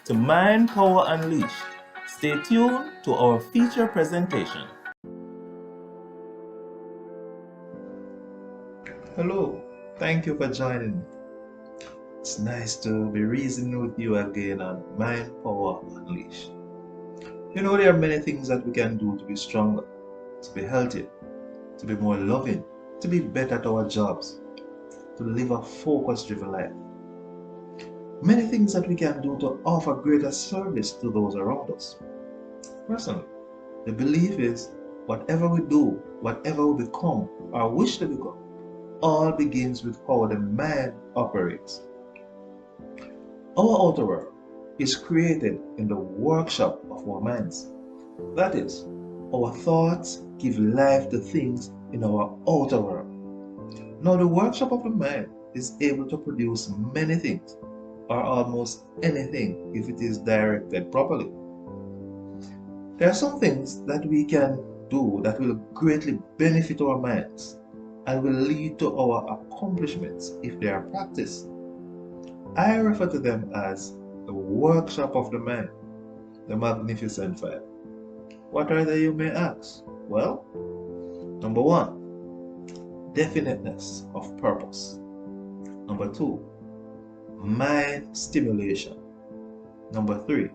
to Mind Power Unleashed. Stay tuned to our feature presentation. Hello, thank you for joining me. It's nice to be reasoning with you again on Mind Power Unleashed. You know, there are many things that we can do to be stronger, to be healthier, to be more loving, to be better at our jobs, to live a focus-driven life. Many things that we can do to offer greater service to those around us. Personally, the belief is whatever we do, whatever we become, or wish to become, all begins with how the mind operates. Our outer world is created in the workshop of our minds. That is, our thoughts give life to things in our outer world. Now, the workshop of the mind is able to produce many things, or almost anything, if it is directed properly. There are some things that we can do that will greatly benefit our minds and will lead to our accomplishments if they are practiced. I refer to them as the workshop of the mind, the Magnificent Five. What are they, you may ask? Well, number one, definiteness of purpose. Number two, mind stimulation. Number three,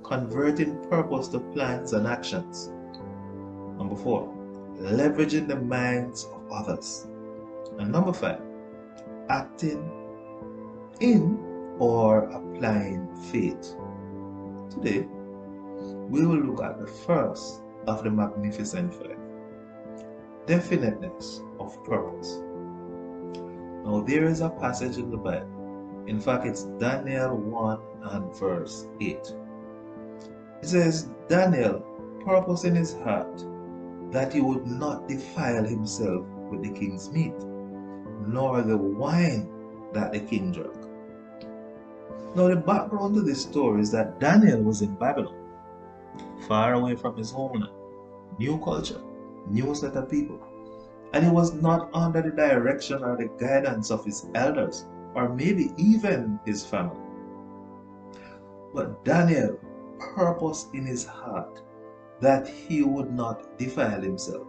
converting purpose to plans and actions. Number four, leveraging the minds of others. And number five, acting in or applying faith. Today, we will look at the first of the Magnificent Five, definiteness of purpose. Now, there is a passage in the Bible. In fact, it's Daniel 1 and verse 8. It says, Daniel purposed in his heart that he would not defile himself with the king's meat, nor the wine that the king drank. Now, the background to this story is that Daniel was in Babylon, far away from his homeland, new culture, new set of people, and he was not under the direction or the guidance of his elders, or maybe even his family. But Daniel purposed in his heart that he would not defile himself.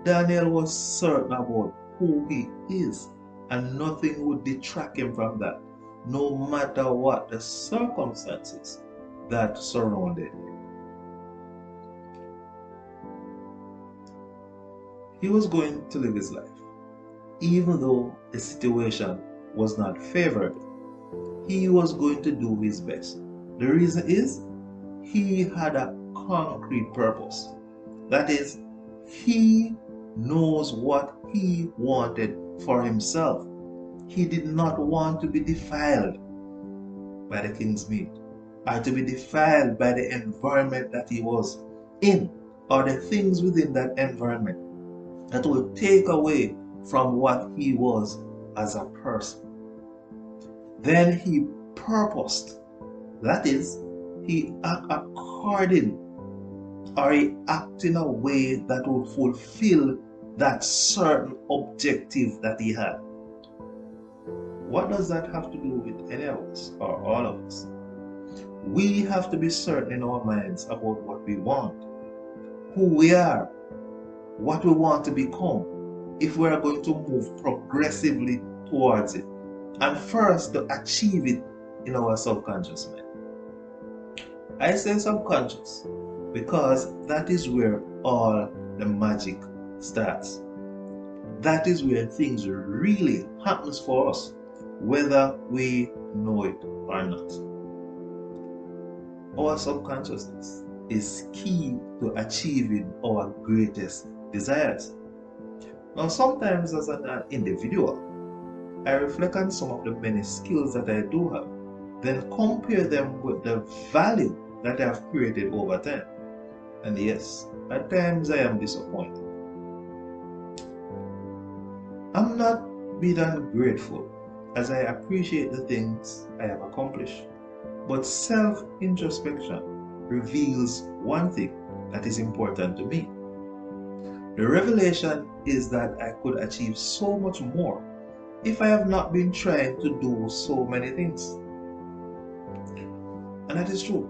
Daniel was certain about who he is, and nothing would detract him from that, no matter what the circumstances that surrounded him. He was going to live his life, even though the situation was not favorable. He was going to do his best. The reason is he had a concrete purpose. That is, he knows what he wanted for himself. He did not want to be defiled by the king's meat, or to be defiled by the environment that he was in, or the things within that environment that will take away from what he was as a person. Then he purposed, that is, he acted according, or he acted in a way that would fulfill that certain objective that he had. What does that have to do with any of us, or all of us? We have to be certain in our minds about what we want, who we are, what we want to become, if we are going to move progressively towards it, and first to achieve it in our subconscious mind. I say subconscious because that is where all the magic starts. That is where things really happens for us, whether we know it or not. Our subconsciousness is key to achieving our greatest desires. Now, sometimes as an individual, I reflect on some of the many skills that I do have, then compare them with the value that I have created over time. And yes, at times I am disappointed. I'm not being ungrateful, as I appreciate the things I have accomplished. But self-introspection reveals one thing that is important to me. The revelation is that I could achieve so much more if I have not been trying to do so many things. And that is true.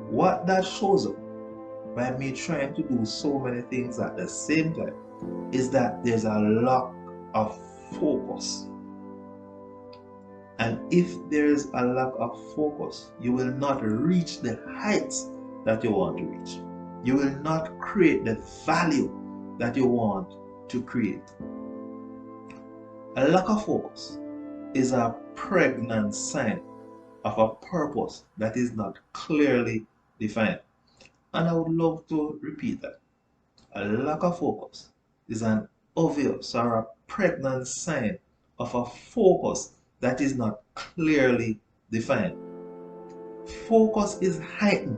What that shows up by me trying to do so many things at the same time is that there's a lack of focus. And if there's a lack of focus, you will not reach the heights that you want to reach. You will not create the value that you want to create. A lack of focus is a pregnant sign of a purpose that is not clearly defined. And I would love to repeat that. A lack of focus is an obvious or a pregnant sign of a focus that is not clearly defined. Focus is heightened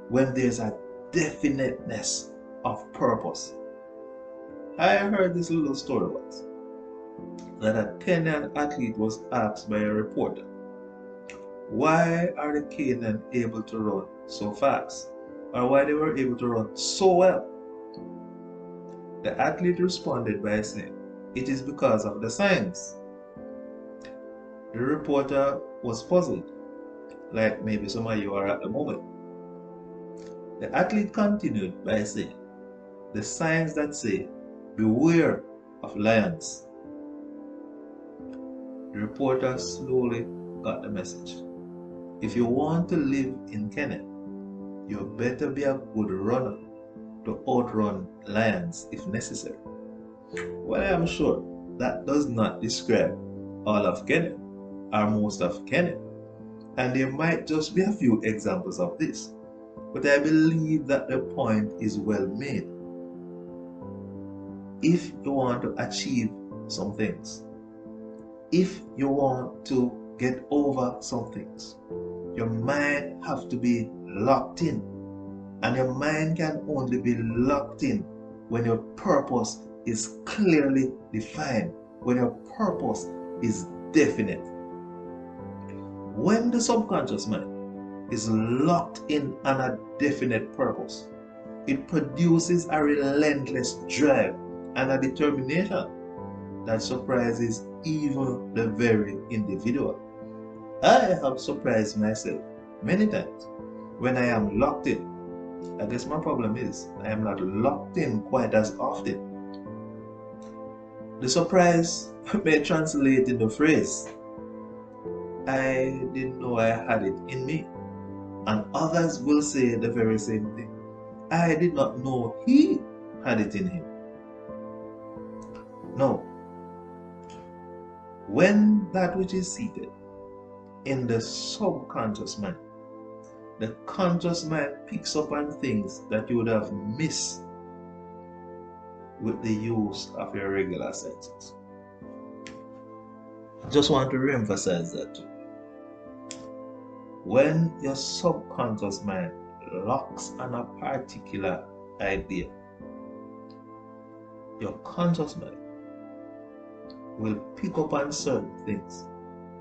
when there's a definiteness of purpose. I heard this little story once that a Kenyan athlete was asked by a reporter, why are the Kenyan able to run so fast? Or why they were able to run so well? The athlete responded by saying, it is because of the science. The reporter was puzzled, like maybe some of you are at the moment. The athlete continued by saying, the signs that say, beware of lions. The reporter slowly got the message. If you want to live in Kenya, you better be a good runner to outrun lions if necessary. Well, I am sure that does not describe all of Kenya or most of Kenya, and there might just be a few examples of this, but I believe that the point is well made. If you want to achieve some things, if you want to get over some things, your mind have to be locked in, and your mind can only be locked in when your purpose is clearly defined, when your purpose is definite. When the subconscious mind is locked in on a definite purpose, it produces a relentless drive and a determination that surprises even the very individual. I have surprised myself many times when I am locked in. I guess my problem is I am not locked in quite as often. The surprise may translate in the phrase, I didn't know I had it in me. And others will say the very same thing. I did not know he had it in him. No. When that which is seated in the subconscious mind, the conscious mind picks up on things that you would have missed with the use of your regular senses. Just want to re-emphasize that. When your subconscious mind locks on a particular idea, your conscious mind will pick up on certain things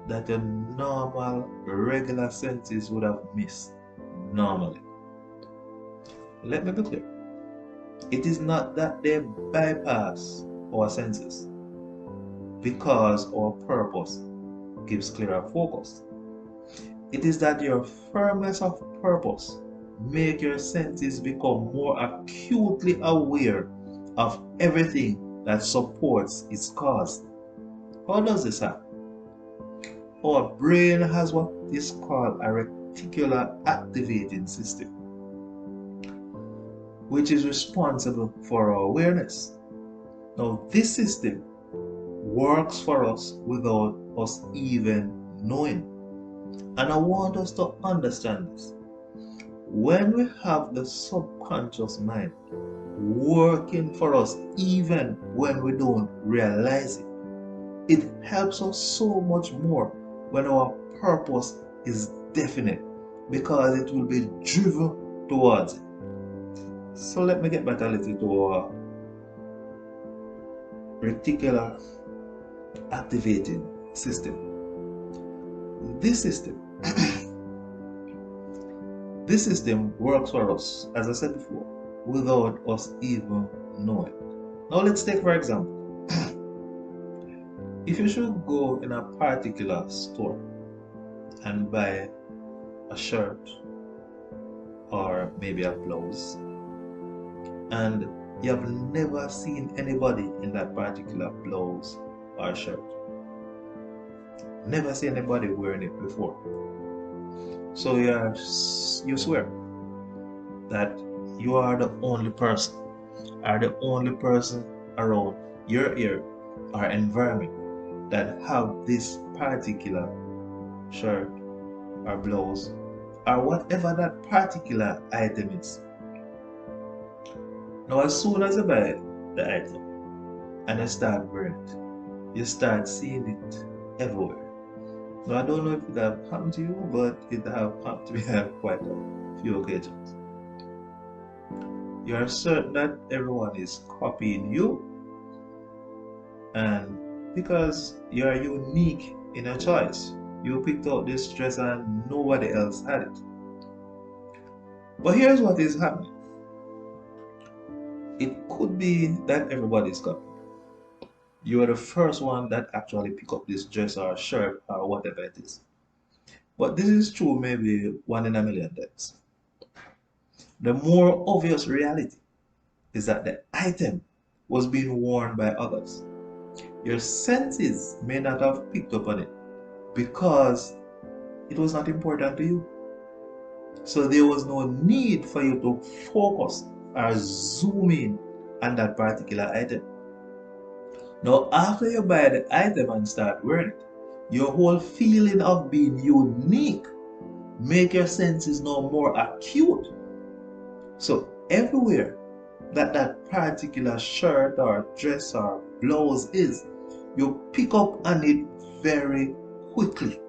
that your normal, regular senses would have missed normally. Let me be clear. It is not that they bypass our senses because our purpose gives clearer focus. It is that your firmness of purpose make your senses become more acutely aware of everything that supports its cause. How does this happen? Our brain has what is called a reticular activating system, which is responsible for our awareness. Now, this system works for us without us even knowing. And I want us to understand this. When we have the subconscious mind working for us even when we don't realize it, it helps us so much more when our purpose is definite, because it will be driven towards it. So let me get back a little to our reticular activating system. This system works for us, as I said before, without us even knowing. Now let's take, for example, if you should go in a particular store and buy a shirt or maybe a blouse, and you have never seen anybody in that particular blouse or shirt. Never seen anybody wearing it before. So you swear that you are the only person, around your area or environment that have this particular shirt or blouse or whatever that particular item is. Now, as soon as you buy the item and you start wearing it, you start seeing it everywhere. Now, I don't know if it have happened to you, but it have happened to me on quite a few occasions. You are certain that everyone is copying you, and because you are unique in your choice, you picked out this dress and nobody else had it. But here's what is happening. It could be that everybody is copying. You are the first one that actually pick up this dress or shirt or whatever it is. But this is true maybe 1 in a million times. The more obvious reality is that the item was being worn by others. Your senses may not have picked up on it because it was not important to you. So there was no need for you to focus or zoom in on that particular item. Now, after you buy the item and start wearing it, your whole feeling of being unique make your senses now more acute. So everywhere that particular shirt or dress or blouse is, you pick up on it very quickly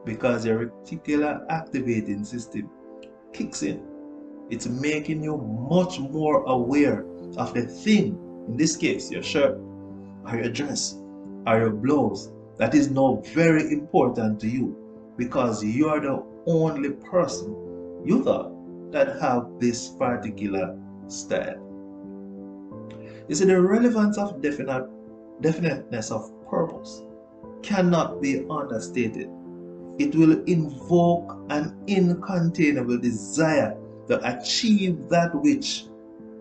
because your reticular activating system kicks in. It's making you much more aware of the thing, in this case your shirt or your dress or your blouse, that is now very important to you because you are the only person you thought that have this particular style. You see, the relevance of definiteness of purpose cannot be understated. It will invoke an incontainable desire to achieve that which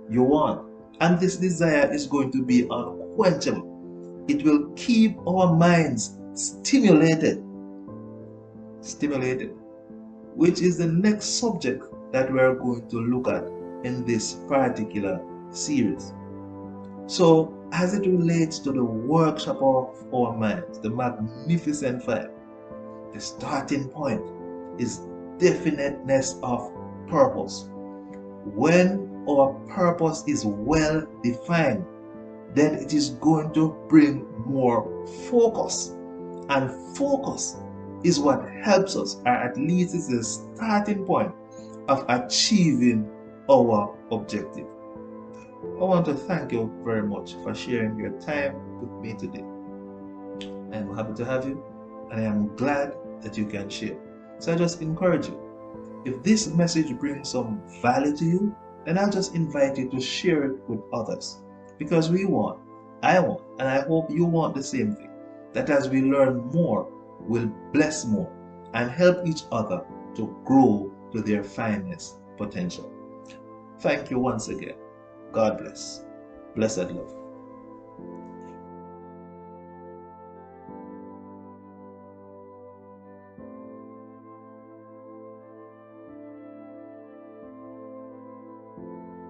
you want. And this desire is going to be unquenchable. It will keep our minds stimulated, which is the next subject that we are going to look at in this particular series. So, as it relates to the workshop of our minds, the Magnificent Five, the starting point is definiteness of purpose. When our purpose is well defined, then it is going to bring more focus. And focus is what helps us, or at least is the starting point of achieving our objective. I want to thank you very much for sharing your time with me today. I am happy to have you, and I am glad that you can share. So I just encourage you, if this message brings some value to you, then I'll just invite you to share it with others. Because I want, and I hope you want the same thing, that as we learn more, we'll bless more and help each other to grow to their finest potential. Thank you once again. God bless. Blessed love.